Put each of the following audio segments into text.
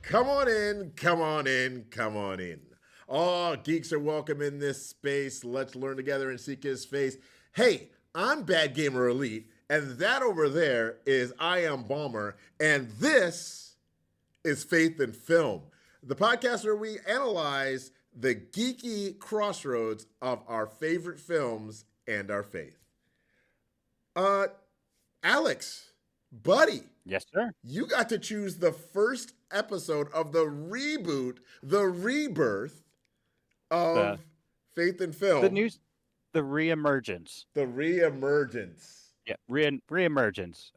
Come on in, come on in, come on in. All geeks are welcome in this space. Let's learn together and seek his face. Hey, I'm Bad Gamer Elite, and that over there is IamBaumer, and this is Faith in Film, the podcast where we analyze the geeky crossroads of our favorite films and our faith. Alex, buddy. Yes, sir. You got to choose the first episode of the reboot, the rebirth of Faith in Film. The reemergence. The reemergence. Yeah, reemergence.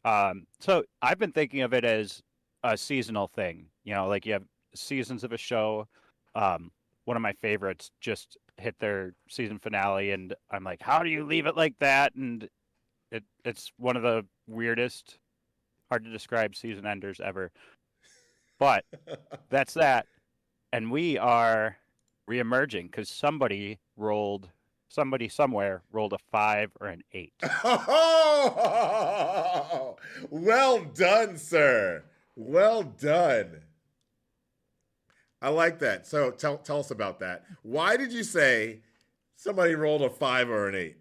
So I've been thinking of it as a seasonal thing. You know, like you have seasons of a show. One of my favorites just hit their season finale, and I'm like, how do you leave it like that? And it's one of the weirdest, hard to describe season enders ever. But that's that. And we are reemerging because somebody somewhere rolled a 5 or an 8. Oh, well done, sir. Well done. I like that. So tell us about that. Why did you say somebody rolled a 5 or an 8?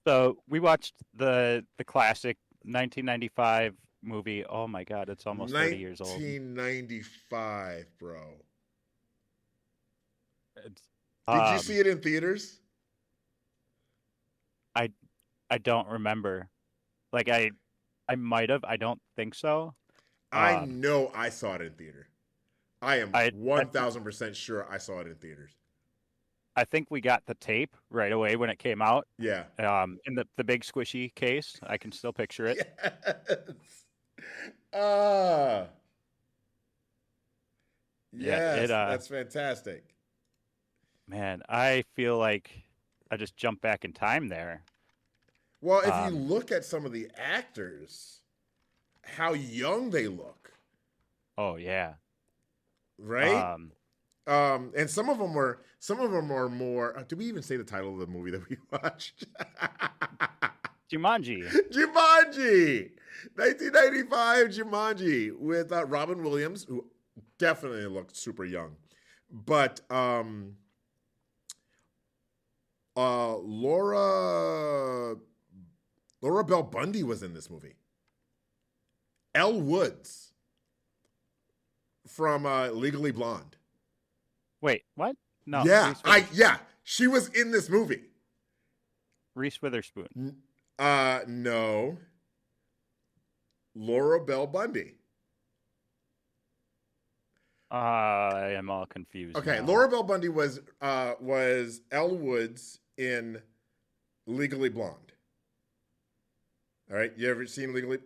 So we watched the classic 1995 movie. Oh my God, it's almost 30 years old. 1995, bro. Did you see it in theaters? I don't remember. Like I might have. I don't think so. I know I saw it in theater. I am 1,000% sure I saw it in theaters. I think we got the tape right away when it came out. Yeah. In the big squishy case. I can still picture it. Yes. That's fantastic. Man, I feel like I just jumped back in time there. Well, if you look at some of the actors, how young they look. Oh yeah. Right? And some of them are more. Did we even say the title of the movie that we watched? Jumanji. 1995 Jumanji with Robin Williams, who definitely looked super young, but Laura Bell Bundy was in this movie. Elle Woods from Legally Blonde. Wait, what? No. Yeah, she was in this movie. Reese Witherspoon. No. Laura Bell Bundy. I am all confused. Okay, now. Laura Bell Bundy was Elle Woods in Legally Blonde. All right, you ever seen Legally?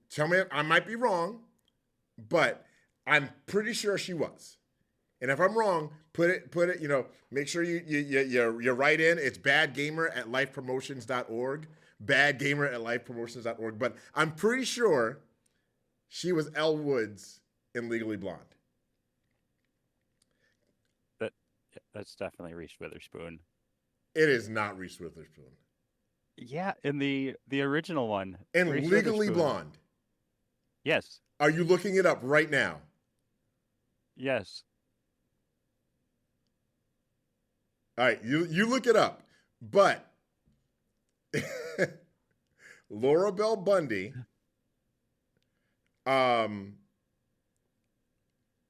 Tell me, I might be wrong, but I'm pretty sure she was. And if I'm wrong, put it. You know, make sure you write in. It's badgamer@lifepromotions.org. Badgamer@lifepromotions.org. But I'm pretty sure she was Elle Woods in Legally Blonde. That's definitely Reese Witherspoon. It is not Reese Witherspoon. Yeah, in the original one. In Legally Blonde. Yes. Are you looking it up right now? Yes. All right, you look it up. But Laura Bell Bundy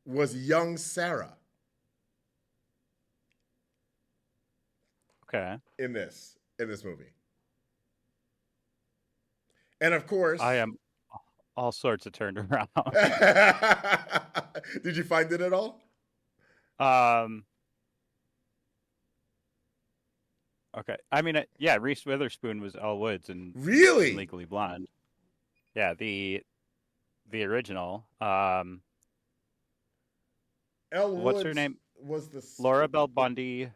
was young Sarah. Okay. In this movie. And of course, I am all sorts of turned around. Did you find it at all? Okay. I mean, yeah, Reese Witherspoon was Elle Woods in Legally Blonde. Yeah, the original. Elle what's Woods her name? Was the Laura Bell Bundy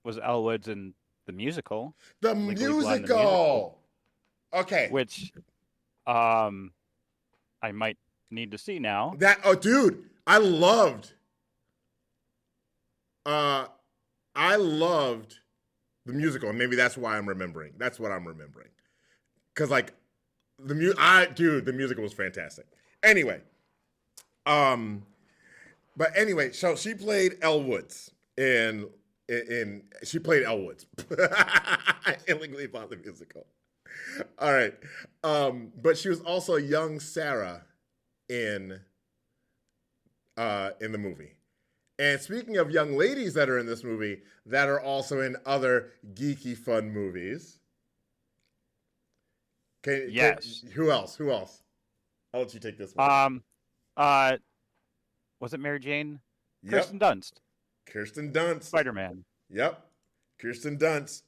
was Elle Woods in the musical. The musical. Okay. Which I might need to see now. Dude, I loved the musical, and maybe that's why I'm remembering. That's what I'm remembering. Cuz like the musical was fantastic. Anyway, Um, but anyway, so she played Elle Woods in she played Elle Woods in Legally Blonde the musical. All right, but she was also young Sarah in in the movie. And speaking of young ladies that are in this movie that are also in other geeky fun movies, Yes. who else? Who else? I'll let you take this one. Uh, was it Mary Jane? Yep, Kirsten Dunst, Kirsten Dunst. Spider-Man. Yep, Kirsten Dunst.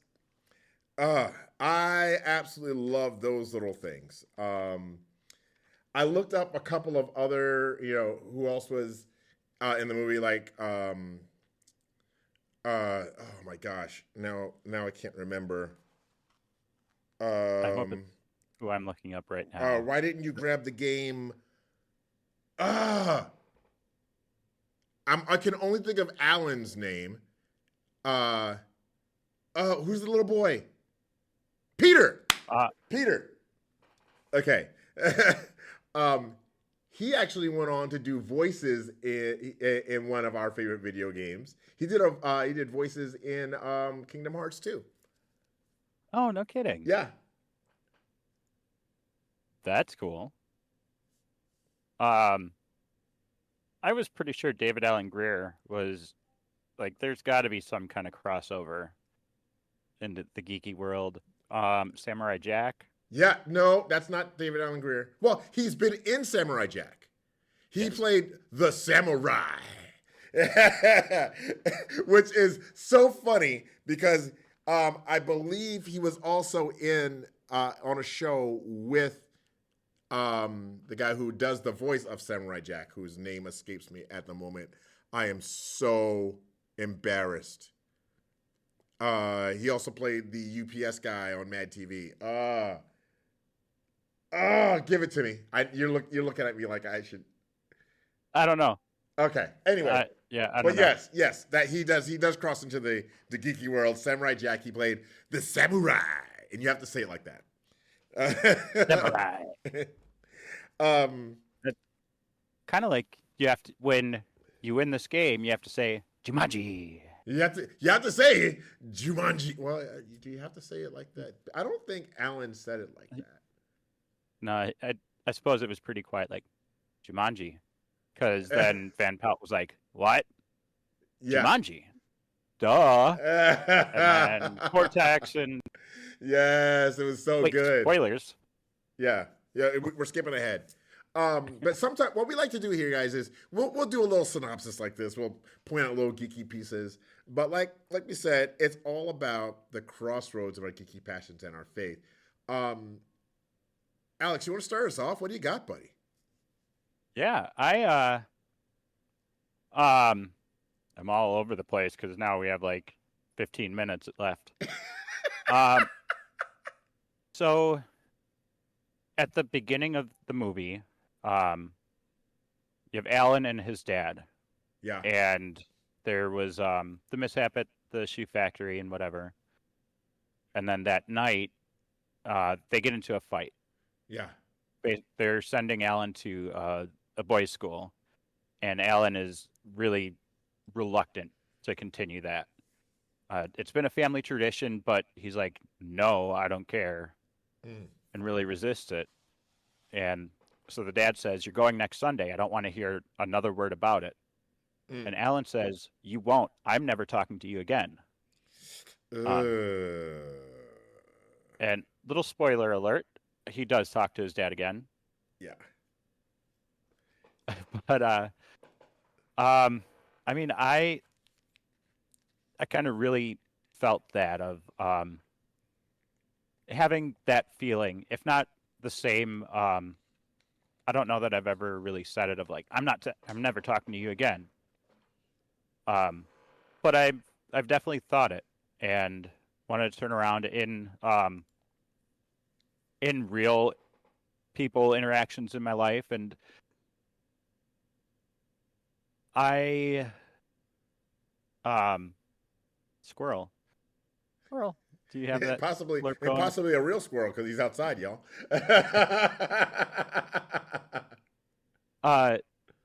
Uh, I absolutely love those little things. I looked up a couple of other, who else was in the movie, like, oh my gosh, now I can't remember. I hope it's who I'm looking up right now. Why didn't you grab the game? Ah, I can only think of Alan's name. Who's the little boy? Peter. Peter. Okay. He actually went on to do voices in one of our favorite video games. He did voices in Kingdom Hearts 2. Oh, no kidding. Yeah. That's cool. I was pretty sure David Allen Greer was like, there's got to be some kind of crossover into the geeky world. Samurai Jack. Yeah, no, that's not David Allen Greer. Well, he's been in Samurai Jack. He played the samurai, which is so funny because I believe he was also in on a show with the guy who does the voice of Samurai Jack, whose name escapes me at the moment. I am so embarrassed. He also played the UPS guy on Mad TV. Give it to me. You're looking at me like I should. I don't know. Okay. Anyway. I don't know. Yes, that he does cross into the geeky world. Samurai Jack. He played the samurai, and you have to say it like that. Samurai. Kind of like you have to, when you win this game, you have to say Jumanji. You have to say Jumanji. Well, do you have to say it like that? I don't think Alan said it like that. No, I suppose it was pretty quiet, like Jumanji, because then Van Pelt was like, "What? Yeah. Jumanji? Duh!" And then Cortex and yes, it was so good. Spoilers. Yeah, we're skipping ahead. But sometimes what we like to do here, guys, is we'll do a little synopsis like this. We'll point out little geeky pieces. But like we said, it's all about the crossroads of our geeky passions and our faith. Alex, you want to start us off? What do you got, buddy? Yeah, I'm all over the place because now we have like 15 minutes left. So at the beginning of the movie, you have Alan and his dad. Yeah. And there was the mishap at the shoe factory and whatever. And then that night, they get into a fight. Yeah. They're sending Alan to a boys' school, and Alan is really reluctant to continue that. It's been a family tradition, but he's like, no, I don't care, and really resists it. And so the dad says, you're going next Sunday. I don't want to hear another word about it. And Alan says, you won't. I'm never talking to you again. And little spoiler alert, he does talk to his dad again. Yeah. But I mean, I kind of really felt that of having that feeling, if not the same. I don't know that I've ever really said it of like I'm never talking to you again. But I've definitely thought it and wanted to turn around in real people interactions in my life, and I squirrel. Do you have that? Possibly a real squirrel because he's outside, y'all.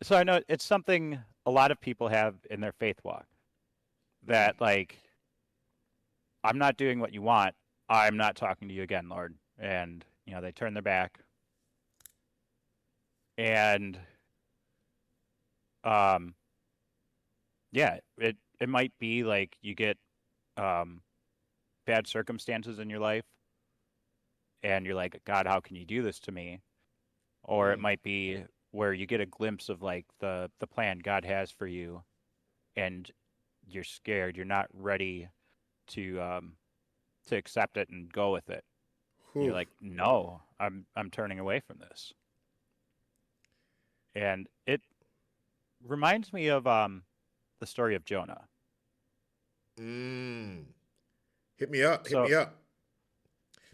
So I know it's something a lot of people have in their faith walk Mm. that like I'm not doing what you want. I'm not talking to you again, Lord. And they turn their back. And um yeah, it might be like you get um bad circumstances in your life and you're like, God, how can you do this to me? Or it Mm. might be where you get a glimpse of like the plan God has for you and you're scared, you're not ready to accept it and go with it. You're Whew. like, no, I'm turning away from this. And it reminds me of the story of Jonah. Mm. Hit me up. Hit So me up.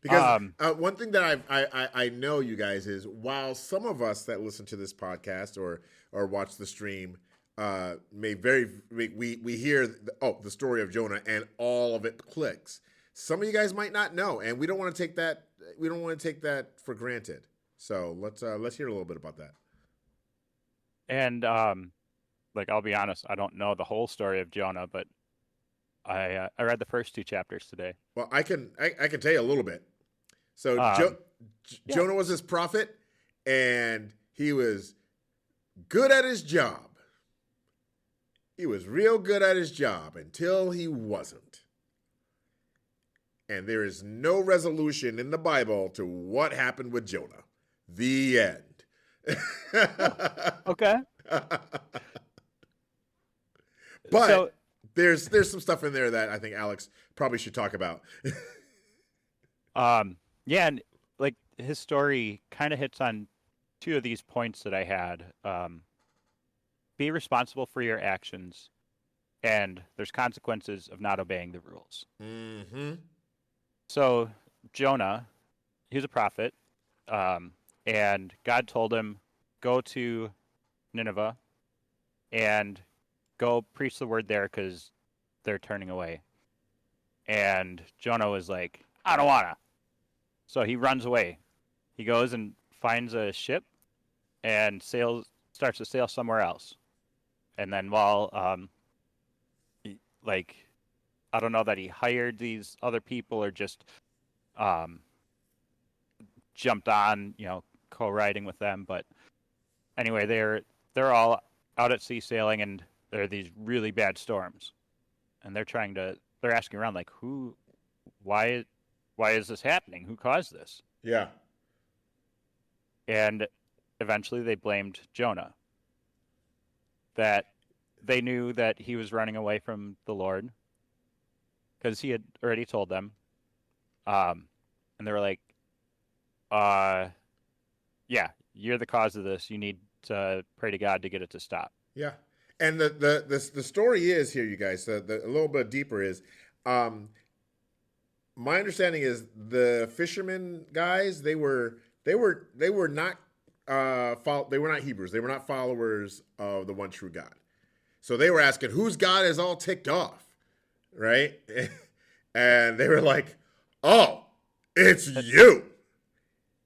Because um one thing that I know, you guys, is while some of us that listen to this podcast or watch the stream may we hear the story of Jonah and all of it clicks. Some of you guys might not know, and we don't want to take that for granted. So let's hear a little bit about that. and like I'll be honest, I don't know the whole story of Jonah, but I read the first two chapters today. Well, I can tell you a little bit. So Um yeah. Jonah was this prophet, and he was good at his job. He was real good at his job until he wasn't. And there is no resolution in the Bible to what happened with Jonah. The end. Oh, okay. But So there's some stuff in there that I think Alex probably should talk about. yeah, and like his story kind of hits on two of these points that I had. Be responsible for your actions, and there's consequences of not obeying the rules. Mm-hmm. So Jonah, he was a prophet, um, and God told him, "Go to Nineveh and go preach the word there because they're turning away." And Jonah was like, "I don't wanna." So he runs away. He goes and finds a ship and starts to sail somewhere else. And then while like I don't know that he hired these other people or just um, jumped on, co-riding with them. But anyway, they're all out at sea sailing, and there are these really bad storms, and they're asking around like, why, why is this happening? Who caused this? Yeah. And eventually they blamed Jonah. That they knew that he was running away from the Lord because he had already told them. And they were like, uh, yeah, you're the cause of this. You need to pray to God to get it to stop. Yeah. And the story is here, you guys. A little bit deeper is, um, my understanding is the fishermen guys, they were not they were not Hebrews. They were not followers of the one true God. So they were asking, whose God is all ticked off, right? And they were like, "Oh, it's you,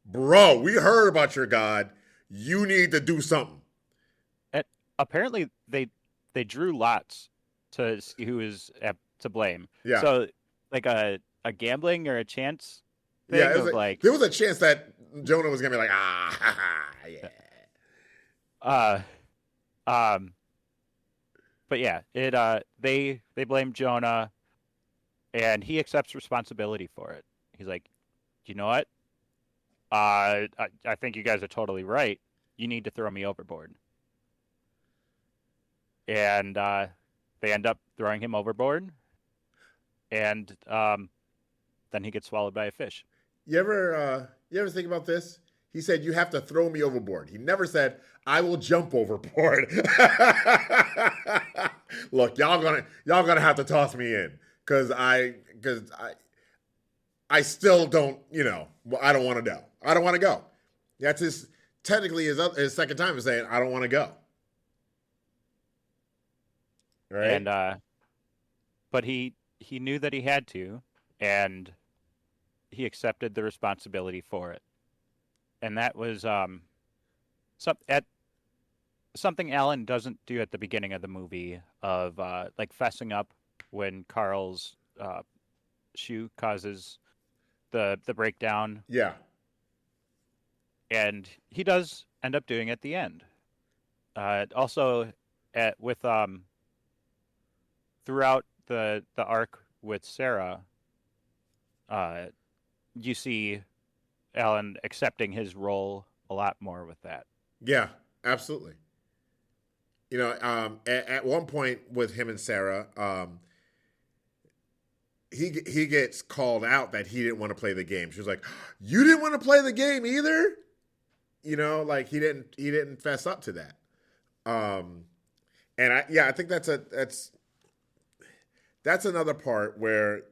bro. We heard about your God. You need to do something." And apparently they drew lots to see who is to blame. Yeah. So like a gambling or a chance Yeah, thing of like there was a chance that Jonah was gonna be like, yeah. uh um but yeah, they blame Jonah and he accepts responsibility for it. He's like, "You know what? I think you guys are totally right. You need to throw me overboard." And they end up throwing him overboard, and then he gets swallowed by a fish. You ever think about this? He said, "You have to throw me overboard." He never said, "I will jump overboard." Look, y'all gonna have to toss me in because I still don't, I don't want to go. I don't want to go. That's his second time saying, "I don't want to go." Right? And but he knew that he had to, and he accepted the responsibility for it. And that was some at something Alan doesn't do at the beginning of the movie of like fessing up when Carl's shoe causes the breakdown, Yeah, and he does end up doing it at the end. Also, with throughout the arc with Sarah, uh, you see Alan accepting his role a lot more with that. yeah, absolutely. You know, at one point with him and Sarah, he gets called out that he didn't want to play the game. She was like, "You didn't want to play the game either." You know, like he didn't fess up to that. Um, and I think that's another part where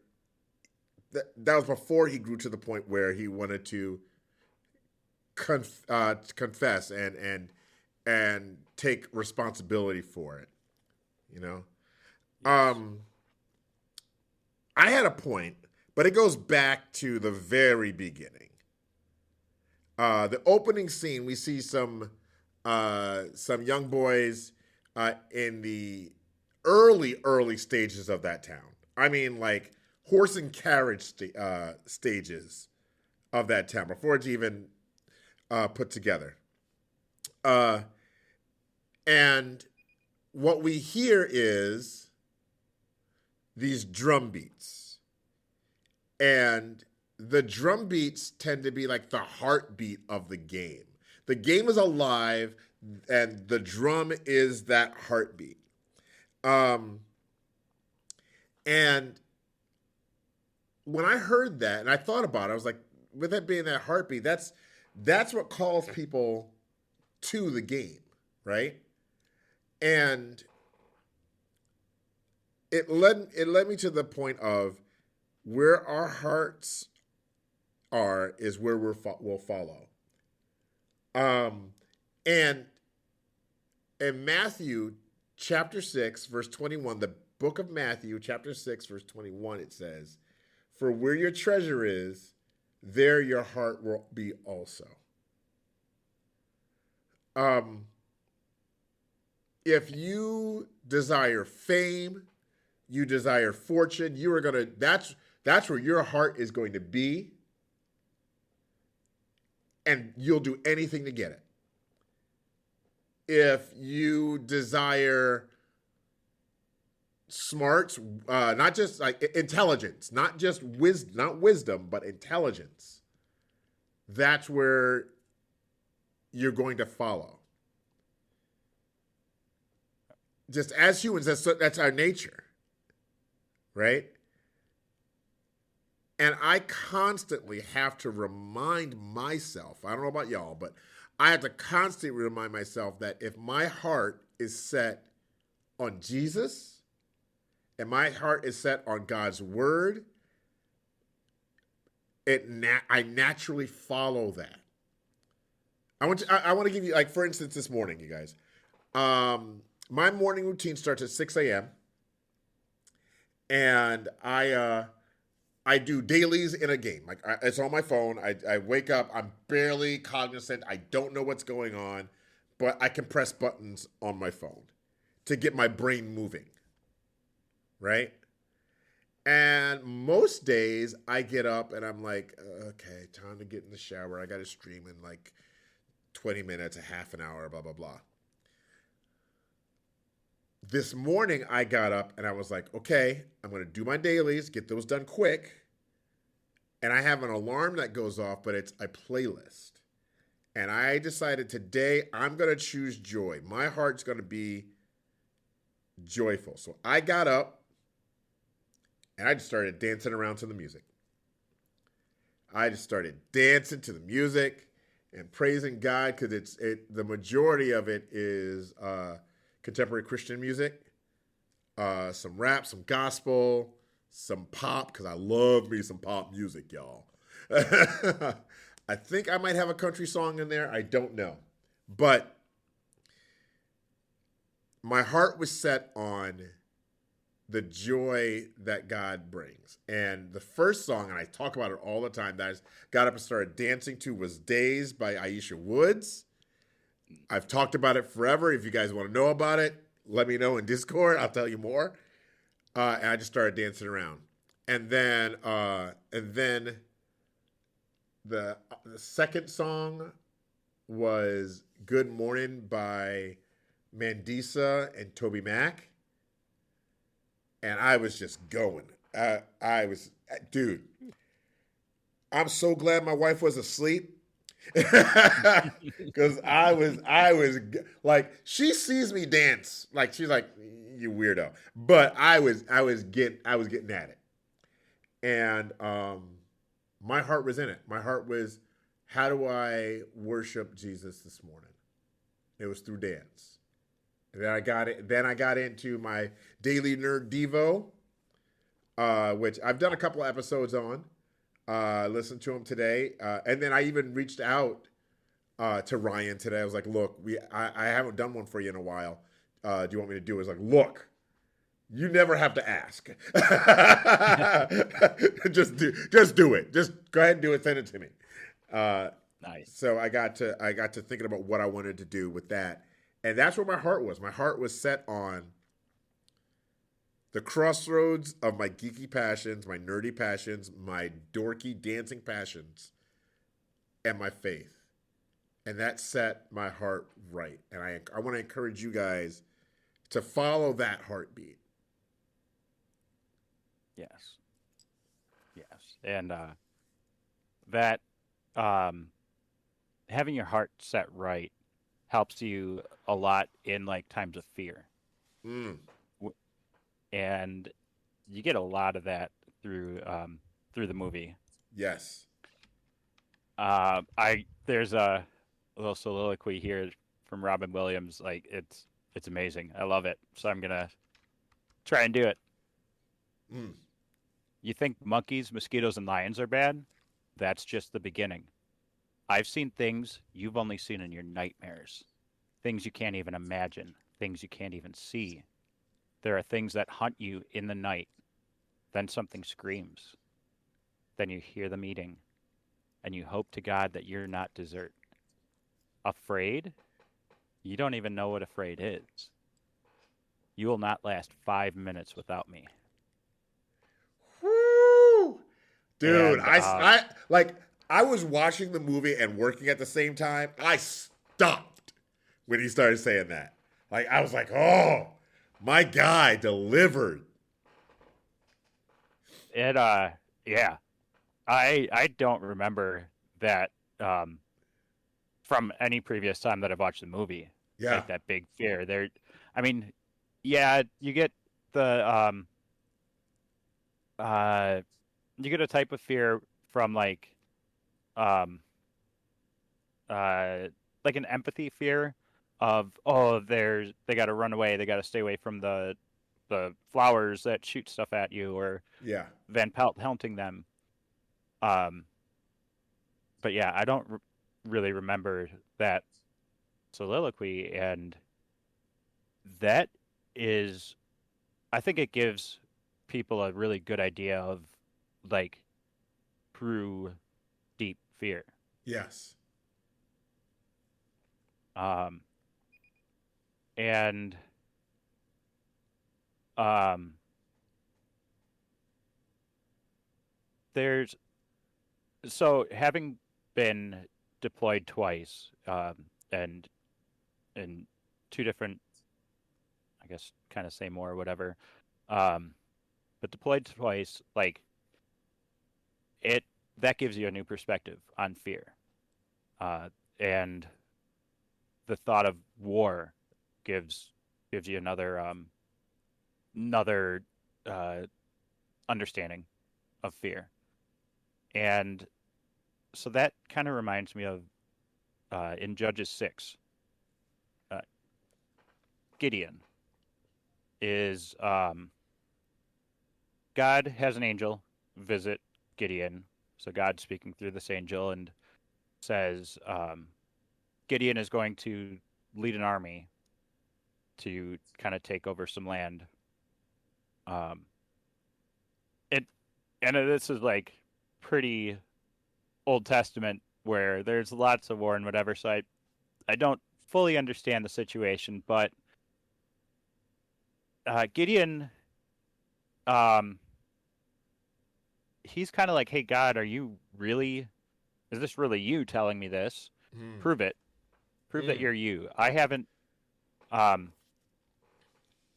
that was before he grew to the point where he wanted to confess and take responsibility for it. You know, Yes. um, I had a point, but it goes back to the very beginning. The opening scene, we see some young boys in the early stages of that town. I mean, like horse and carriage stages of that town before it's even put together. Uh, and what we hear is these drum beats, and the drum beats tend to be like the heartbeat of the game. The game is alive, and the drum is that heartbeat. Um, and when I heard that, and I thought about it, I was like, with that being that heartbeat, that's what calls people to the game, right? And it led me to the point of where our hearts are is where we'll follow. Um, and in Matthew chapter 6, verse 21, the book of Matthew, chapter 6, verse 21, it says, "For where your treasure is, there your heart will be also." Um, if you desire fame, you desire fortune, you are gonna that's where your heart is going to be, and you'll do anything to get it. If you desire smarts, not just like intelligence, not just not wisdom, but intelligence, that's where you're going to follow. Just as humans, that's our nature, right? And I constantly have to remind myself, I don't know about y'all, but I have to constantly remind myself that if my heart is set on Jesus and my heart is set on God's word, I naturally follow that. I want to give you, like, for instance, this morning, you guys. My morning routine starts at 6 a.m. and I do dailies in a game. Like it's on my phone. I wake up. I'm barely cognizant. I don't know what's going on, but I can press buttons on my phone to get my brain moving. Right? And most days I get up and I'm like, okay, time to get in the shower. I got to stream in like 20 minutes, a half an hour, blah, blah, blah. This morning I got up and I was like, okay, I'm going to do my dailies, get those done quick. And I have an alarm that goes off, but it's a playlist. And I decided today I'm going to choose joy. My heart's going to be joyful. So I got up and I just started dancing around to the music. I just started dancing to the music and praising God because the majority of it is contemporary Christian music, some rap, some gospel, some pop, because I love me some pop music, y'all. I think I might have a country song in there. I don't know. But my heart was set on the joy that God brings. And the first song, and I talk about it all the time, that I got up and started dancing to was Days by Aisha Woods. I've talked about it forever. If you guys want to know about it, let me know in Discord. I'll tell you more. And I just started dancing around, and then the second song was "Good Morning" by Mandisa and Toby Mac, and I was just going. I was, dude. I'm so glad my wife was asleep because I was like, she sees me dance, like she's like, you weirdo, but I was getting at it, and my heart was in it. My heart was, how do I worship Jesus this morning? It was through dance. And then I got it. Then I got into my daily nerd devo, which I've done a couple episodes on. Listened to him today, and then I even reached out to Ryan today. I was like, "Look, I haven't done one for you in a while. Do you want me to do it?" He's like, "Look, you never have to ask. Just do it. Just go ahead and do it. Send it to me." Nice. So I got to thinking about what I wanted to do with that, and that's where my heart was. My heart was set on the crossroads of my geeky passions, my nerdy passions, my dorky dancing passions, and my faith. And that set my heart right. And I want to encourage you guys to follow that heartbeat. Yes. Yes. And that having your heart set right helps you a lot in like times of fear. Mm, And you get a lot of that through the movie. yes. I there's a little soliloquy here from Robin Williams. Like it's amazing. I love it. So I'm gonna try and do it. Mm, You think monkeys, mosquitoes, and lions are bad? That's just the beginning. I've seen things you've only seen in your nightmares. Things you can't even imagine. Things you can't even see. There are things that hunt you in the night. Then something screams. Then you hear them eating. And you hope to God that you're not dessert. Afraid? You don't even know what afraid is. You will not last 5 minutes without me. woo! Dude, And I was watching the movie and working at the same time. I stopped when he started saying that. Like, I was like, oh, my guy delivered. it yeah, I don't remember that um from any previous time that I've watched the movie. Yeah. Like that big fear. There I mean, yeah, the uh you get a type of fear from um uh like an empathy fear of, oh, they got to run away, they got to stay away from the flowers that shoot stuff at you, or Yeah. Van Pelt hunting them. um but yeah, I don't really remember that soliloquy, and that is, I think it gives people a really good idea of like true deep fear. Yes. um and um there's so having been deployed twice, and in two different, I guess, kind of same war or whatever, um but deployed twice, like it that gives you a new perspective on fear, and the thought of war gives you another uh understanding of fear. And so that kind of reminds me of in Judges 6, uh, Gideon is God has an angel visit Gideon. So God's speaking through this angel and says, Gideon is going to lead an army to kind of take over some land. Um, it and this is like pretty Old Testament where there's lots of war and whatever. So I don't fully understand the situation, but Gideon, um, he's kind of like, "Hey God, are you really? Is this really you telling me this? Mm. Prove it. Prove that Mm. you're you. I haven't. Um,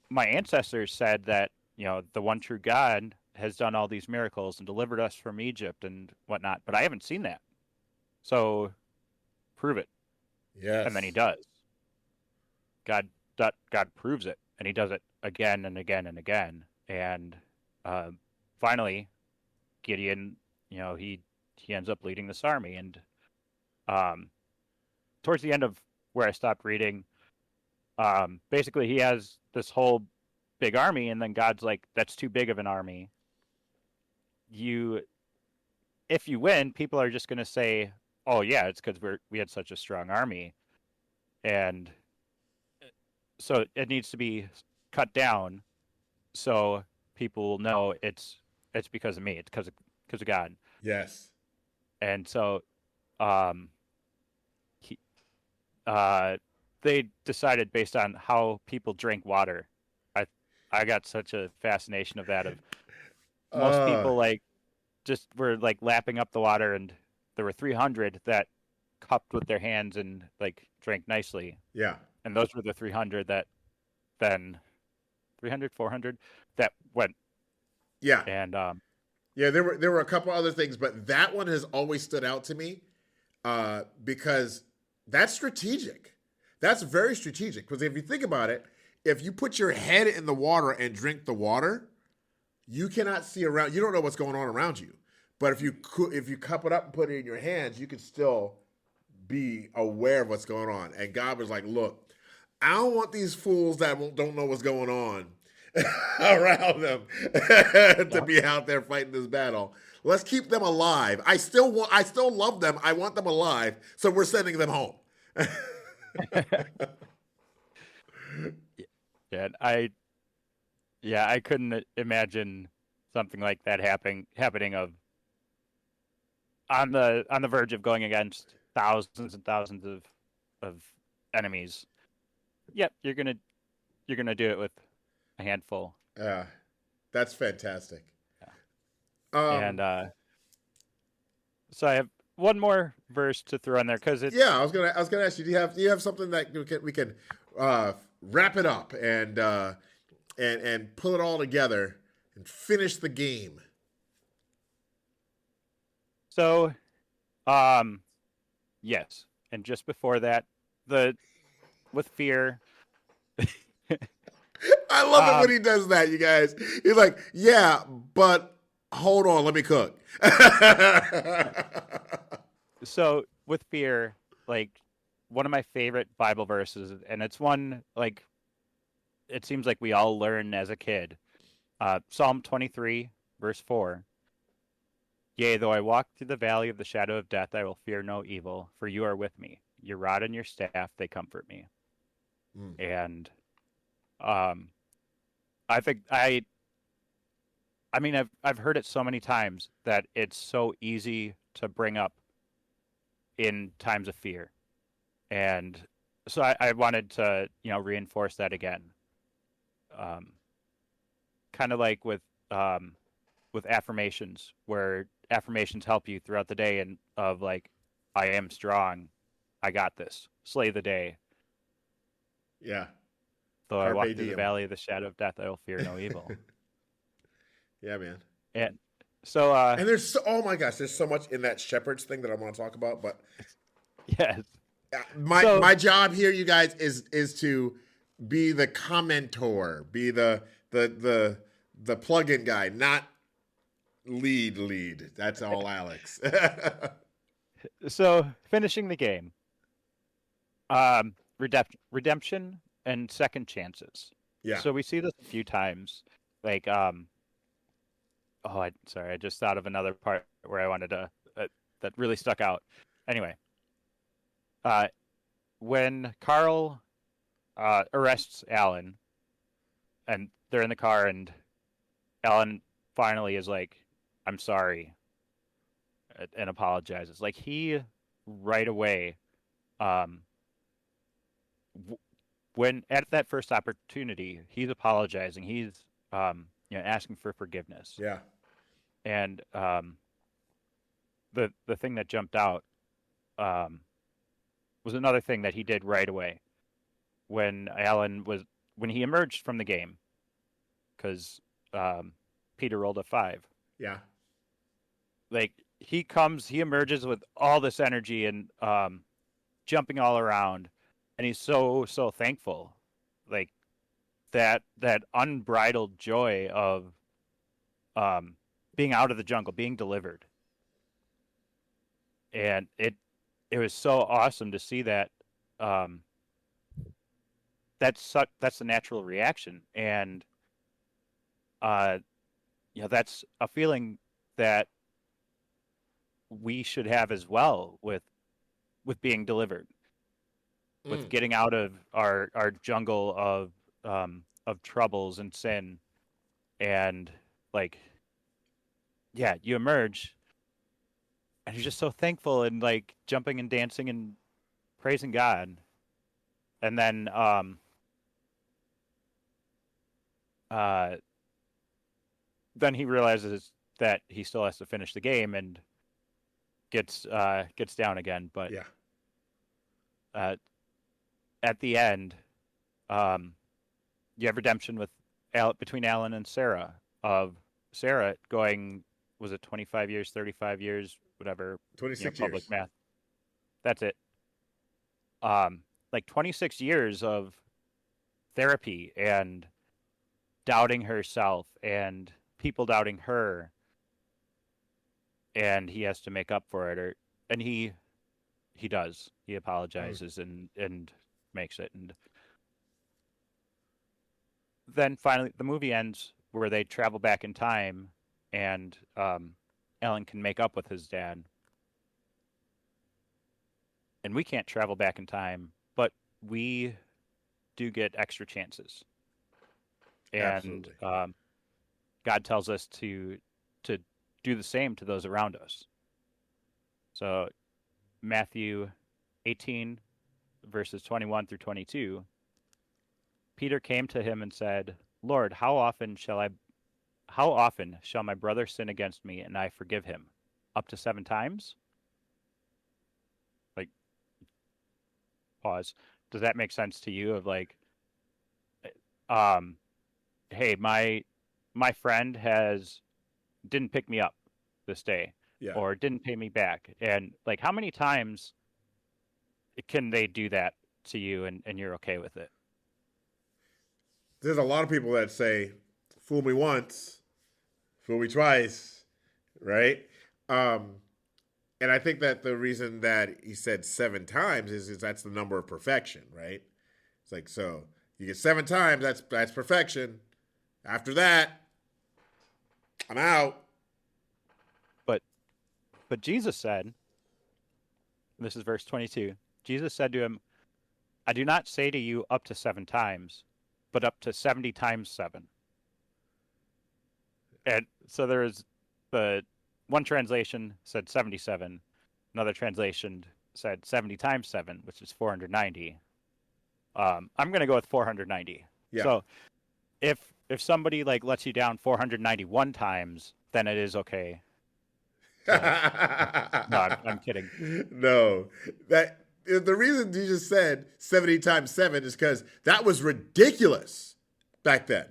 my ancestors said that the one true God has done all these miracles and delivered us from Egypt and whatnot, but I haven't seen that. So prove it." And then he Yes. does. God, God proves it, and he does it again and again and again. And uh, finally, Gideon, he ends up leading this army. And um, towards the end of where I stopped reading, basically he has this whole big army, and then God's like, "That's too big of an army. You, if you win, people are just going to say, 'Oh yeah, it's because we had such a strong army,' and so it needs to be cut down so people will know it's because of me. It's because of God." Yes. And so um, he, uh, they decided based on how people drink water. I I got such a fascination of that. Of most Uh, people like just were like lapping up the water, and there were 300 that cupped with their hands and like drank nicely, yeah. and those were the 300 that then 300 400 that went Yeah. and Yeah, there were a couple other things, but that one has always stood out to me because that's strategic. That's very strategic because if you think about it, if you put your head in the water and drink the water, you cannot see around. You don't know what's going on around you. But if you cup it up and put it in your hands, you can still be aware of what's going on. And God was like, "Look, I don't want these fools that don't know what's going on around them to Yep. be out there fighting this battle. Let's keep them alive. I still love them. I want them alive. So we're sending them home." Yeah, I couldn't imagine something like that happening of on the verge of going against thousands and thousands of enemies. Yep, you're gonna do it with a handful. uh, that's fantastic. Yeah. Um, And so I have one more verse to throw in there because yeah, it's I was gonna ask you. Do you have something that we can wrap it up and pull it all together and finish the game? so um yes. And just before that, the with fear. I love it when um he does that, you guys. He's like, "Yeah, but hold on, let me cook." so with fear, like one of my favorite Bible verses, and it's one like it seems like we all learn as a kid. Psalm 23, verse 4. Yea, though I walk through the valley of the shadow of death, I will fear no evil, for you are with me. Your rod and your staff, they comfort me. Mm. And um, I think I mean, I've heard it so many times that it's so easy to bring up in times of fear. And so I wanted to, reinforce that again. Um, Kind of like with affirmations, where affirmations help you throughout the day and of like, I am strong, I got this, slay the day. Yeah, Though I walk carpe through the diem. valley of the shadow of death, I will fear no evil. Yeah, man. And so, And oh my gosh, there's so much in that shepherds thing that I want to talk about. But yes. my So my job here, you guys, is to be the commentor, be the plug-in guy, not lead. That's all, Alex. finishing the game, redemption and second chances. Yeah. So we see this a few times. Like, oh, sorry, I just thought of another part where I wanted to that really stuck out. Anyway, uh, when Carl arrests Alan, and they're in the car, and Alan finally is like, "I'm sorry," and apologizes. Like he right away, um, when at that first opportunity, he's apologizing. He's asking for forgiveness. Yeah. And the thing that jumped out was another thing that he did right away when when he emerged from the game, because Peter rolled a 5. Yeah. Like he emerges with all this energy and jumping all around, and he's so thankful, like that unbridled joy of being out of the jungle, being delivered, and it was so awesome to see that. That's the natural reaction, and that's a feeling that we should have as well with being delivered, with getting out of our jungle of troubles and sin, and like, yeah, you emerge, and you're just so thankful and like jumping and dancing and praising God, and then then he realizes that he still has to finish the game and gets down again. But Yeah. At the end, you have redemption with between Alan and Sarah. Of Sarah going, was it 25 years, 35 years, whatever? 26 public years. math. That's it. Like 26 years of therapy and doubting herself and people doubting her, and he has to make up for it, and he does. He apologizes and makes it, and then finally the movie ends where they travel back in time, and Alan can make up with his dad. And we can't travel back in time, but we do get extra chances. And God tells us to do the same to those around us. So Matthew 18, verses 21 through 22, Peter came to him and said, Lord, how often shall my brother sin against me and I forgive him? Up to 7 times? Like, pause. Does that make sense to you? Of like, hey, my friend didn't pick me up this day, or didn't pay me back, and like, how many times can they do that to you and you're okay with it? There's a lot of people that say, fool me once, fool me twice, right? And I think that the reason that he said 7 times is that's the number of perfection, right? It's like, so you get 7 times, that's perfection. After that, I'm out. But Jesus said, and this is verse 22, Jesus said to him, I do not say to you up to 7 times, but up to 70 times 7. And so there's the one translation said 77, another translation said 70 times 7, which is 490. I'm going to go with 490. Yeah. So if somebody like lets you down 491 times, then it is okay. So, no, I'm kidding. No, that the reason you just said 70 times 7 is because that was ridiculous back then.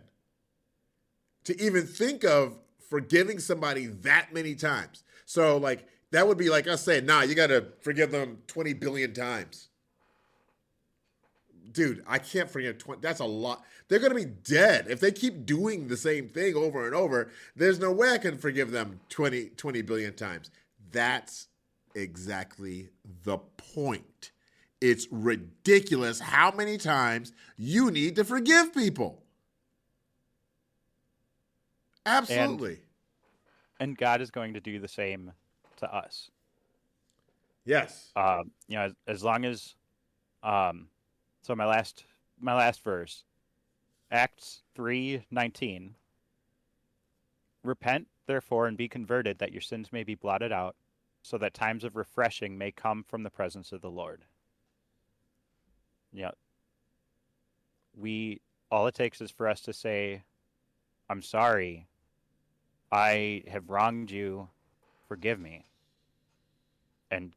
To even think of forgiving somebody that many times. So like that would be like us saying, nah, you got to forgive them 20 billion times. Dude, I can't forgive 20. That's a lot. They're going to be dead. If they keep doing the same thing over and over, there's no way I can forgive them 20 billion times. That's exactly the point. It's ridiculous how many times you need to forgive people. Absolutely. And God is going to do the same to us. Yes. As long as, so my last verse, Acts 3:19. Repent, therefore, and be converted, that your sins may be blotted out, so that times of refreshing may come from the presence of the Lord. all it takes is for us to say, I'm sorry. I have wronged you. Forgive me. And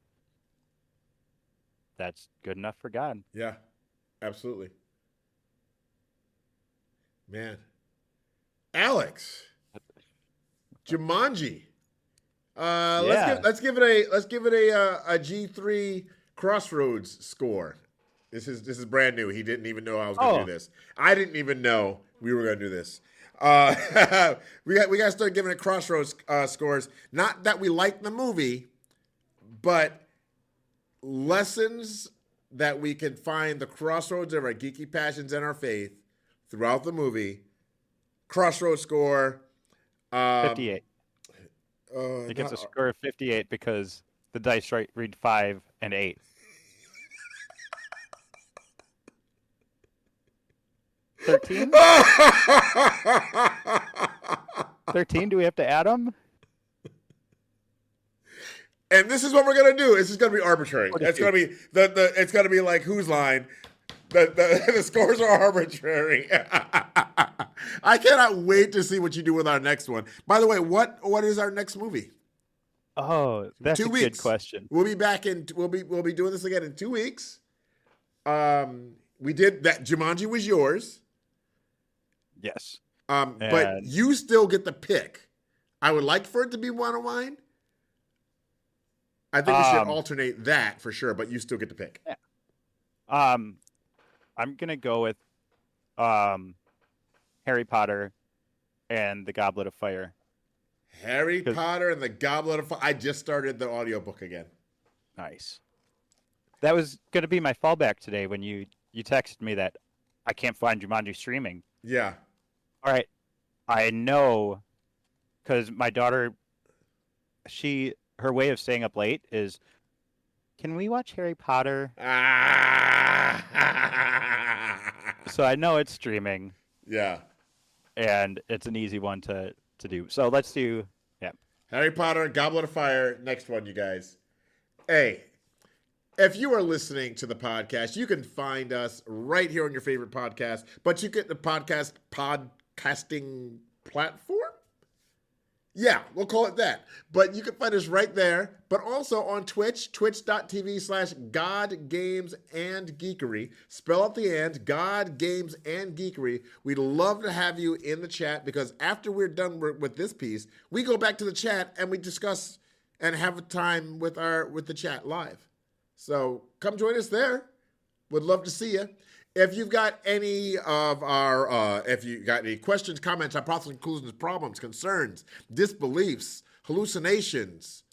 that's good enough for God. Yeah, absolutely. Man. Alex. Jumanji. Yeah. Let's give it a G3 Crossroads score. This is brand new. He didn't even know I was going to do this. I didn't even know we were going to do this. We got to start giving it Crossroads scores. Not that we like the movie, but lessons that we can find the crossroads of our geeky passions and our faith throughout the movie. Crossroads score 58. It gets a score of 58 because the dice read 5 and 8. 13? 13? Do we have to add them? And this is what we're gonna do. This is gonna be arbitrary. It's gonna be it's gonna be like Whose Line. The scores are arbitrary. I cannot wait to see what you do with our next one. By the way, what is our next movie? Oh, that's 2 a weeks. Good question. We'll be back in. We'll be doing this again in 2 weeks. We did that. Jumanji was yours. Yes. But you still get the pick. I would like for it to be one of mine. I think we should alternate that for sure, but you still get the pick. Yeah. I'm gonna go with Harry Potter and the Goblet of Fire. Harry Potter and the Goblet of Fire. I just started the audiobook again. Nice. That was gonna be my fallback today when you texted me that I can't find Jumanji streaming. Yeah. All right. I know because my daughter, her way of staying up late is, can we watch Harry Potter? So I know it's streaming. Yeah. And it's an easy one to do. So let's do, Harry Potter, Goblet of Fire. Next one, you guys. Hey, if you are listening to the podcast, you can find us right here on your favorite podcast, but you get the podcasting platform? Yeah, we'll call it that. But you can find us right there, but also on Twitch, twitch.tv/GodGamesAndGeekery. Spell out the and, God, Games, and Geekery. We'd love to have you in the chat because after we're done with this piece, we go back to the chat and we discuss and have a time with the chat live. So come join us there. Would love to see you. If you've got any of our, if you got any questions, comments, hypotheses, conclusions, problems, concerns, disbeliefs, hallucinations,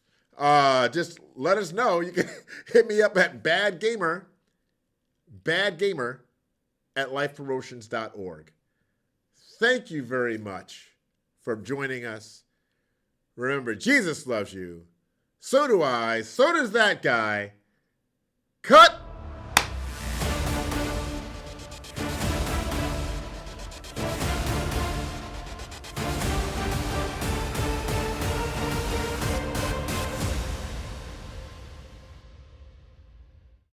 just let us know. You can hit me up at BadGamer at lifepromotions.org. Thank you very much for joining us. Remember, Jesus loves you. So do I. So does that guy. Cut!